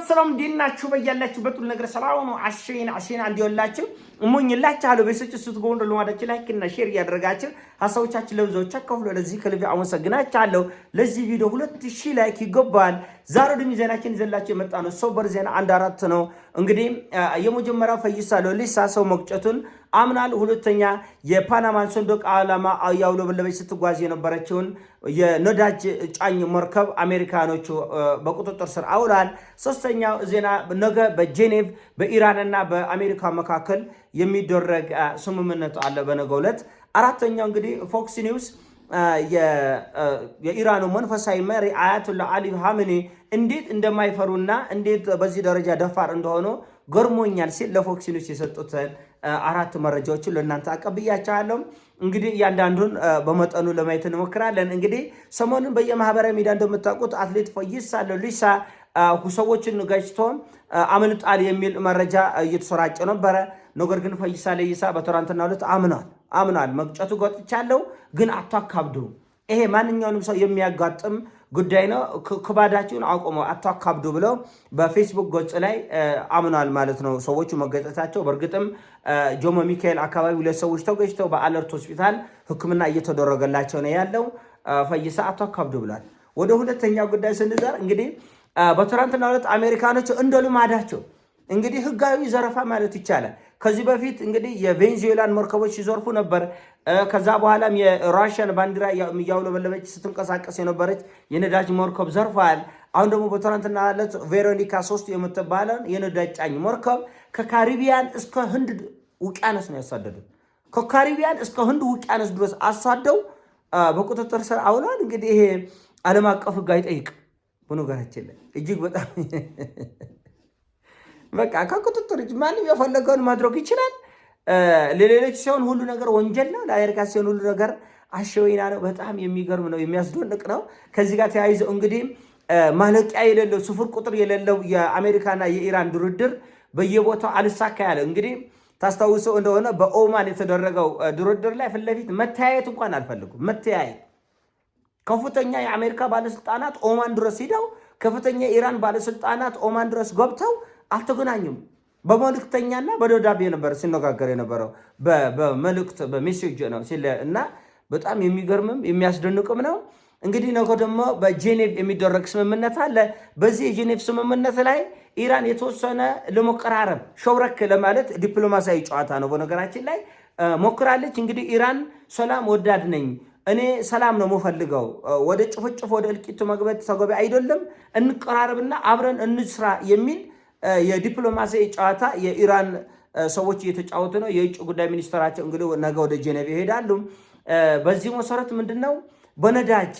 ሰላም ዲናችሁ በያላችሁ በጥሉ ነገር ሰላም ነው። አሽን እንዲወላችሁ እሞኝላችኋለሁ። በሰጭ ስትጎንዶ ለማዳችሁ ላይክ እና ሼር ያደረጋችሁ ሐሳቦቻችሁ ለብዙዎች አካፍሉ። ለዚህ ከልብ አመሰግናችኋለሁ። ለዚህ ቪዲዮ 2000 ላይክ ይገባል። ዛሬ ደግሞ ዜናችን ይዘላችሁ የመጣ ነው ሰበር ዜና 14 ነው። እንግዲህ የመጀመሪያው ፈይሳ ሌሊሳ ሰው መቅጨቱን አምናል። ሁለተኛ የፓናማን ሰንደቅ ዓላማ ያውለበለበች ስትጓዝ የነበረችውን የነዳጅ ጫኝ መርከብ አሜሪካኖቹ በቁጥጥር ስር አውሏል። ሶስተኛው ዜና ነገ በጄኔቭ በኢራንና በአሜሪካ መካከል የሚደረግ ስምምነት አለ በነገው ዕለት። አራተኛው እንግዲህ ፎክስ ኒውስ የኢራኑ መንፈሳዊ መሪ አያቱላ አሊ ኻሜኒ እንዴት እንደማይፈሩና እንዴት በዚህ ደረጃ ደፋር እንደሆኑ ገርሞኛል ሲል ለፎክስ ኒውስ የሰጡትን አራት መረጃዎችን ለእናንተ አቀብያቸዋለሁ። እንግዲህ እያንዳንዱን በመጠኑ ለማየት እንሞክራለን። እንግዲህ ሰሞኑን በየማህበራዊ ሚዲያ እንደምታውቁት አትሌት ፈይሳ ሌሊሳ ሰዎችን ገጭቶ አምልጧል የሚል መረጃ እየተሰራጨ ነበረ። ነገር ግን ፈይሳ ሌሊሳ በትናንትናው ዕለት አምኗል። መግጨቱ ገጥቻለሁ ግን አታካብዱ። ይሄ ማንኛውንም ሰው የሚያጋጥም ጉዳይ ነው። ክባዳችሁን አቆሙ አታካብዱ ብለው በፌስቡክ ገጽ ላይ አምኗል ማለት ነው። ሰዎቹ መገጨታቸው በእርግጥም ጆሞ ሚካኤል አካባቢ ሁለት ሰዎች ተገጭተው በአለርት ሆስፒታል ሕክምና እየተደረገላቸው ነው ያለው። ፈይሳ አታካብዱ ብሏል። ወደ ሁለተኛው ጉዳይ ስንዘር እንግዲህ በትናንትናው ዕለት አሜሪካኖች እንደ ልማዳቸው እንግዲህ ህጋዊ ዘረፋ ማለት ይቻላል። ከዚህ በፊት እንግዲህ የቬንዙዌላን መርከቦች ሲዘርፉ ነበር። ከዛ በኋላም የራሽያን ባንዲራ እያውለበለበች ስትንቀሳቀስ የነበረች የነዳጅ መርከብ ዘርፈዋል። አሁን ደግሞ በትናንትና ዕለት ቬሮኒካ 3 የምትባለውን የነዳጅ ጫኝ መርከብ ከካሪቢያን እስከ ህንድ ውቅያኖስ ነው ያሳደዱት። ከካሪቢያን እስከ ህንድ ውቅያኖስ ድረስ አሳደው በቁጥጥር ስር አውሏል። እንግዲህ ይሄ ዓለም አቀፍ ህግ አይጠይቅ በነገራችን ላይ እጅግ በጣም በቃ ከቁጥጥር እጅ ማንም የፈለገውን ማድረግ ይችላል። ለሌሎች ሲሆን ሁሉ ነገር ወንጀል ነው። ለአሜሪካ ሲሆን ሁሉ ነገር አሸወይና ነው። በጣም የሚገርም ነው፣ የሚያስደንቅ ነው። ከዚህ ጋር ተያይዘው እንግዲህ ማለቂያ የሌለው ስፍር ቁጥር የሌለው የአሜሪካና የኢራን ድርድር በየቦታው አልሳካ ያለ እንግዲህ ታስታውሰው እንደሆነ በኦማን የተደረገው ድርድር ላይ ፊት ለፊት መተያየት እንኳን አልፈልጉም። መተያየት ከፍተኛ የአሜሪካ ባለስልጣናት ኦማን ድረስ ሂደው ከፍተኛ የኢራን ባለስልጣናት ኦማን ድረስ ገብተው አልተገናኙም። በመልእክተኛና በደብዳቤ ነበር ሲነጋገር የነበረው። በመልእክት በሜሴጅ ነው እና በጣም የሚገርምም የሚያስደንቅም ነው። እንግዲህ ነገ ደግሞ በጄኔቭ የሚደረግ ስምምነት አለ። በዚህ የጄኔቭ ስምምነት ላይ ኢራን የተወሰነ ለመቀራረብ ሸውረክ ለማለት ዲፕሎማሲያዊ ጨዋታ ነው በነገራችን ላይ ሞክራለች። እንግዲህ ኢራን ሰላም ወዳድ ነኝ፣ እኔ ሰላም ነው የምፈልገው፣ ወደ ጭፍጭፍ ወደ እልቂቱ መግባት ተገቢ አይደለም፣ እንቀራረብና አብረን እንስራ የሚል የዲፕሎማሲ ጨዋታ የኢራን ሰዎች እየተጫወቱ ነው። የውጭ ጉዳይ ሚኒስትራቸው እንግዲህ ነገ ወደ ጄኔቭ ይሄዳሉ። በዚህ መሰረት ምንድነው በነዳጅ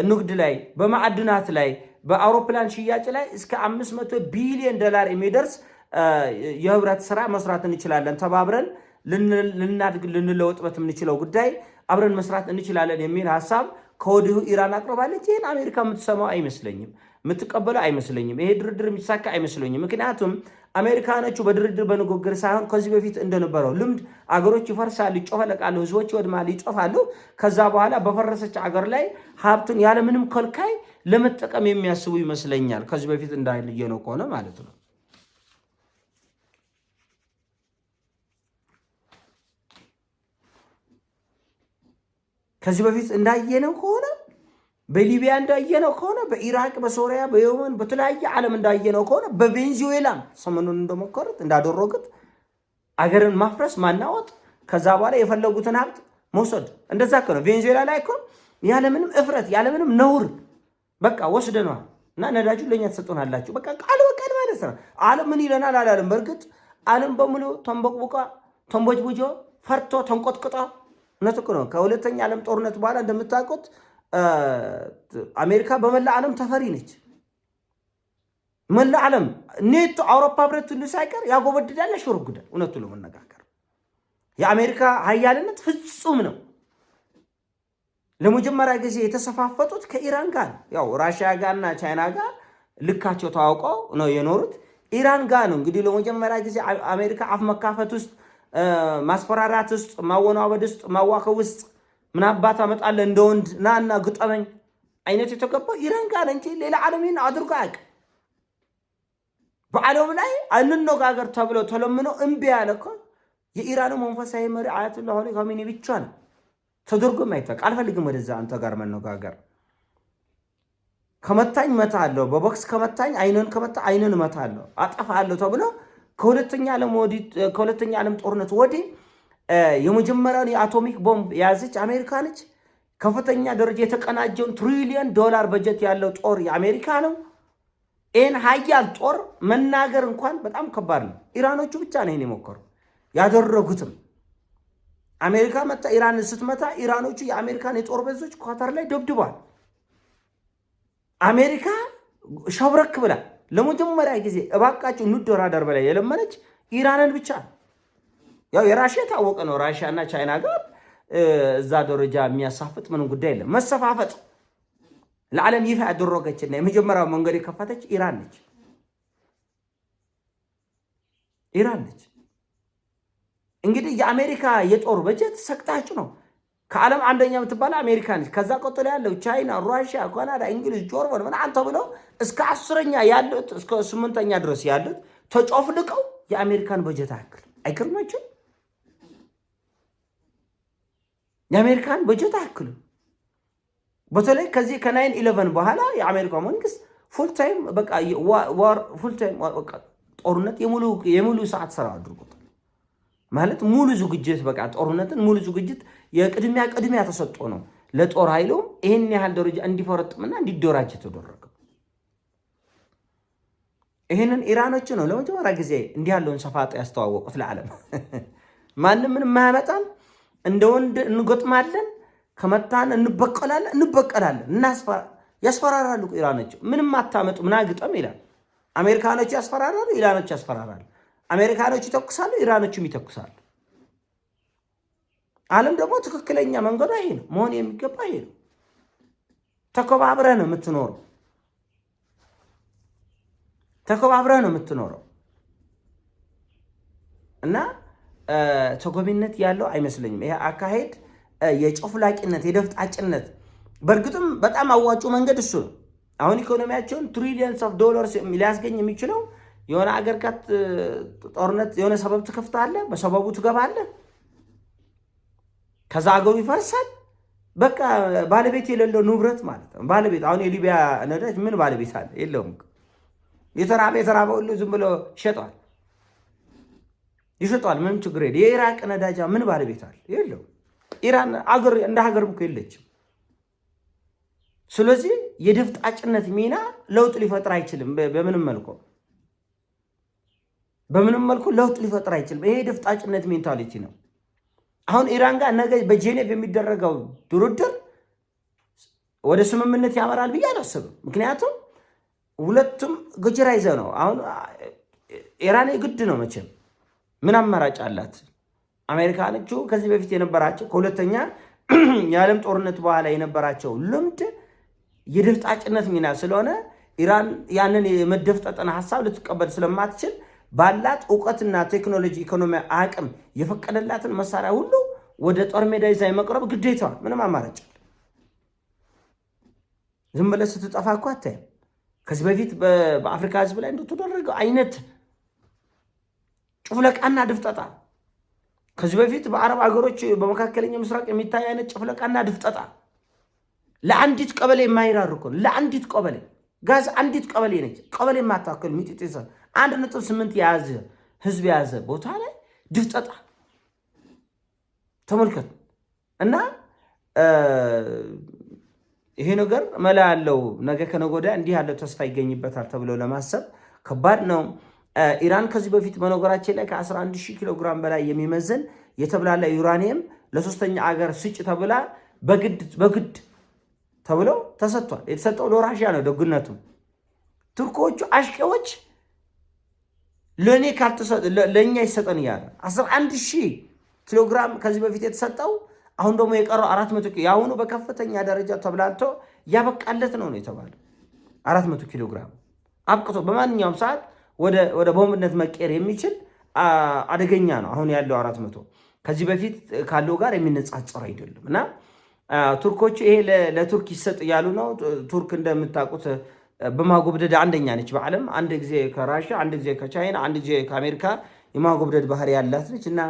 ንግድ ላይ፣ በማዕድናት ላይ፣ በአውሮፕላን ሽያጭ ላይ እስከ $500 ቢሊዮን የሚደርስ የህብረት ስራ መስራት እንችላለን፣ ተባብረን ልናድግ ልንለወጥበት የምንችለው ጉዳይ አብረን መስራት እንችላለን የሚል ሀሳብ ከወዲሁ ኢራን አቅርባለች። ይህን አሜሪካ የምትሰማው አይመስለኝም፣ የምትቀበለው አይመስለኝም። ይሄ ድርድር የሚሳካ አይመስለኝም። ምክንያቱም አሜሪካኖቹ በድርድር በንግግር ሳይሆን ከዚህ በፊት እንደነበረው ልምድ አገሮች ይፈርሳሉ፣ ይጮፈለቃሉ፣ ህዝቦች ይወድማሉ፣ ይጮፋሉ። ከዛ በኋላ በፈረሰች አገር ላይ ሀብቱን ያለምንም ከልካይ ለመጠቀም የሚያስቡ ይመስለኛል። ከዚህ በፊት እንዳየነው ከሆነ ማለት ነው። ከዚህ በፊት እንዳየነው ከሆነ በሊቢያ እንዳየነው ከሆነ በኢራቅ፣ በሶሪያ፣ በየመን በተለያየ ዓለም እንዳየነው ከሆነ በቬንዙዌላም ሰሞኑን እንደሞከሩት እንዳደረጉት አገርን ማፍረስ ማናወጥ፣ ከዛ በኋላ የፈለጉትን ሀብት መውሰድ እንደዛ ከሆነ ቬንዙዌላ ላይ እኮ ያለምንም እፍረት ያለምንም ነውር በቃ ወስደነዋል እና ነዳጁን ለኛ ተሰጥቶናላችሁ በቃ ቃል በቃል ማለት ነው። ዓለም ምን ይለናል አላለም። በእርግጥ ዓለም በሙሉ ተንበቅብቆ ተንቦጅቡጆ ፈርቶ ተንቆጥቅጦ እውነት እኮ ነው። ከሁለተኛ ዓለም ጦርነት በኋላ እንደምታውቁት አሜሪካ በመላ ዓለም ተፈሪ ነች። መላ ዓለም ኔቶ አውሮፓ ህብረት ሁሉ ሳይቀር ያጎበድዳል፣ ያሽወረጉዳል። እውነቱ ለመነጋገር የአሜሪካ ሀያልነት ፍጹም ነው። ለመጀመሪያ ጊዜ የተሰፋፈጡት ከኢራን ጋር ያው ራሽያ ጋርና ቻይና ጋር ልካቸው ታውቀው ነው የኖሩት። ኢራን ጋር ነው እንግዲህ ለመጀመሪያ ጊዜ አሜሪካ አፍ መካፈት ውስጥ ማስፈራራት ውስጥ ማወናበድ ውስጥ ማዋከብ ውስጥ ምን አባት አመጣለህ እንደ ወንድ ናና ግጠመኝ አይነት የተገባው ኢራን ጋር እንጂ ሌላ ዓለምን አድርጎ አያውቅም። በዓለም ላይ አንነጋገር ተብሎ ተለምኖ እምቢ ያለ እኮ የኢራኑ መንፈሳዊ መሪ አያቱላህ ሆሜኒ ካሚኒ ብቻ ነው። ተደርጎም አይታወቅ። አልፈልግም ወደዛ አንተ ጋር መነጋገር። ከመታኝ እመታለሁ፣ በቦክስ ከመታኝ አይንን እመታለሁ፣ አጠፋለሁ ተብሎ ከሁለተኛ ዓለም ጦርነት ወዲህ የመጀመሪያውን የአቶሚክ ቦምብ የያዘች አሜሪካ ነች። ከፍተኛ ደረጃ የተቀናጀውን $1 ትሪሊየን በጀት ያለው ጦር የአሜሪካ ነው። ይህን ሀያል ጦር መናገር እንኳን በጣም ከባድ ነው። ኢራኖቹ ብቻ ነው ይህን የሞከሩ ያደረጉትም። አሜሪካ መታ ኢራንን ስትመታ ኢራኖቹ የአሜሪካን የጦር በዞች ኳታር ላይ ደብድቧል። አሜሪካ ሸብረክ ብላ ለመጀመሪያ ጊዜ እባካችሁ እንደራደር በላይ የለመነች ኢራንን ብቻ ነው። ያው የራሽያ ታወቀ ነው። ራሽያ እና ቻይና ጋር እዛ ደረጃ የሚያሳፍጥ ምንም ጉዳይ የለም። መሰፋፈጥ ለዓለም ይፋ ያደረገችና የመጀመሪያው መንገድ የከፈተች ኢራን ነች። እንግዲህ የአሜሪካ የጦር በጀት ሰቅጣጭ ነው። ከዓለም አንደኛ የምትባል አሜሪካ ነች። ከዛ ቀጥሎ ያለው ቻይና፣ ሩሲያ፣ ካናዳ፣ እንግሊዝ፣ ጆርመን ምናምን ተብለው እስከ 10ኛ ያሉት እስከ 8ኛ ድረስ ያሉት ተጮፍልቀው የአሜሪካን በጀት አያክል። አይገርማችሁም? የአሜሪካን በጀት አያክልም። በተለይ ከዚህ ከ9/11 በኋላ የአሜሪካ መንግስት ፉልታይም በቃ ጦርነት የሙሉ ሰዓት ስራ አድርጎታል። ማለት ሙሉ ዝግጅት በቃ ጦርነትን ሙሉ ዝግጅት የቅድሚያ ተሰጥቶ ነው ለጦር ኃይሉም ይሄን ያህል ደረጃ እንዲፈረጥምና እንዲደራጅ ተደረገ። ይሄንን ኢራኖች ነው ለመጀመሪያ ጊዜ እንዲህ ያለውን ሰፋጣ ያስተዋወቁት ለዓለም። ማንም ምንም ማያመጣም፣ እንደ ወንድ እንጎጥማለን፣ ከመታን እንበቀላለን። ያስፈራራሉ ኢራኖች። ምንም አታመጡ ምን አግጠም ይላል። አሜሪካኖች ያስፈራራሉ፣ ኢራኖች ያስፈራራሉ። አሜሪካኖች ይተኩሳሉ፣ ኢራኖችም ይተኩሳሉ። ዓለም ደግሞ ትክክለኛ መንገዱ ይሄ ነው፣ መሆን የሚገባ ይሄ ነው። ተከባብረህ ነው የምትኖረው እና ተጎቢነት ያለው አይመስለኝም ይሄ አካሄድ። የጨፍላቂነት የደፍጣጭነት በእርግጥም በጣም አዋጩ መንገድ እሱ ነው። አሁን ኢኮኖሚያቸውን $ትሪሊየንስ ሊያስገኝ የሚችለው የሆነ አገር ጋር ጦርነት የሆነ ሰበብ ትከፍታለህ፣ በሰበቡ ትገባለህ፣ ከዛ አገሩ ይፈርሳል። በቃ ባለቤት የሌለው ንብረት ማለት ነው። ባለቤት አሁን የሊቢያ ነዳጅ ምን ባለቤት አለ? የለውም። የተራበ ሁሉ ዝም ብሎ ይሸጧል። ምንም ችግር የለም። የኢራቅ ነዳጃ ምን ባለቤት አለ? የለውም። ኢራን አገር እንደ ሀገር እኮ የለችም። ስለዚህ የደፍጣጭነት ሚና ለውጥ ሊፈጥር አይችልም። በምንም መልኩ ለውጥ ሊፈጥር አይችልም። ይሄ የደፍጣጭነት ሜንታሊቲ ነው። አሁን ኢራን ጋር ነገ በጄኔቭ የሚደረገው ድርድር ወደ ስምምነት ያመራል ብዬ አላስብም። ምክንያቱም ሁለቱም ገጀራ ይዘው ነው። አሁን ኢራን ግድ ነው መቼም ምን አማራጭ አላት? አሜሪካኖቹ ከዚህ በፊት የነበራቸው ከሁለተኛ የዓለም ጦርነት በኋላ የነበራቸው ልምድ የደፍጣጭነት ሚና ስለሆነ ኢራን ያንን የመደፍጠጥን ሀሳብ ልትቀበል ስለማትችል ባላት እውቀትና ቴክኖሎጂ ኢኮኖሚ አቅም የፈቀደላትን መሳሪያ ሁሉ ወደ ጦር ሜዳ ይዛ የመቅረብ ግዴታዋል። ምንም አማራጭ ዝም ብለህ ስትጠፋ እኮ አታይም። ከዚህ በፊት በአፍሪካ ህዝብ ላይ እንደተደረገው አይነት ጭፍለቃና ድፍጠጣ፣ ከዚህ በፊት በአረብ ሀገሮች በመካከለኛ ምስራቅ የሚታይ አይነት ጭፍለቃና ድፍጠጣ፣ ለአንዲት ቀበሌ የማይራሩ እኮ ነው። ለአንዲት ቀበሌ ጋዝ አንዲት ቀበሌ ነች። ቀበሌ የማታክል ሚጢጢሳ 1.8 የያዘ ህዝብ የያዘ ቦታ ላይ ድፍጠጣ ተመልከቱ። እና ይሄ ነገር መላ ያለው ነገ ከነገ ወዲያ እንዲህ ያለው ተስፋ ይገኝበታል ተብሎ ለማሰብ ከባድ ነው። ኢራን ከዚህ በፊት በነገራችን ላይ ከ11,000 ኪሎ ግራም በላይ የሚመዝን የተብላላ ዩራኒየም ለሶስተኛ አገር ስጭ ተብላ በግድ ተብሎ ተሰጥቷል። የተሰጠው ለራሽያ ነው። ደግነቱ ቱርኮቹ አሽቄዎች ለእኛ ይሰጠን እያለ 11,000 ኪሎ ግራም ከዚህ በፊት የተሰጠው አሁን ደግሞ የቀረው 400 የአሁኑ በከፍተኛ ደረጃ ተብላልቶ ያበቃለት ነው የተባለው። 400 ኪሎ ግራም አብቅቶ በማንኛውም ሰዓት ወደ ቦምብነት መቀየር የሚችል አደገኛ ነው አሁን ያለው 400 ከዚህ በፊት ካለው ጋር የሚነጻጸር አይደለም። እና ቱርኮቹ ይሄ ለቱርክ ይሰጥ ያሉ ነው። ቱርክ እንደምታውቁት በማጎብደድ አንደኛ ነች በዓለም። አንድ ጊዜ ከራሽያ፣ አንድ ጊዜ ከቻይና፣ አንድ ጊዜ ከአሜሪካ የማጎብደድ ባህሪ ያላት ነች እና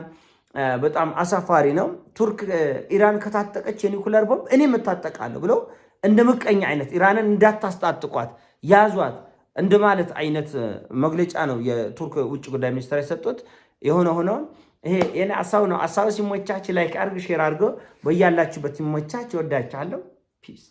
በጣም አሳፋሪ ነው። ቱርክ ኢራን ከታጠቀች የኒኩለር ቦምብ እኔም እታጠቃለሁ ብለው እንደ ምቀኛ አይነት ኢራንን እንዳታስታጥቋት ያዟት እንደማለት አይነት መግለጫ ነው የቱርክ ውጭ ጉዳይ ሚኒስትር የሰጡት። የሆነ ሆኖ ይሄ የኔ ሀሳብ ነው። ሀሳብ ሲሞቻች ላይክ አድርግ፣ ሼር አድርጎ በያላችሁበት ሲሞቻች። ወዳችኋለሁ። ፒስ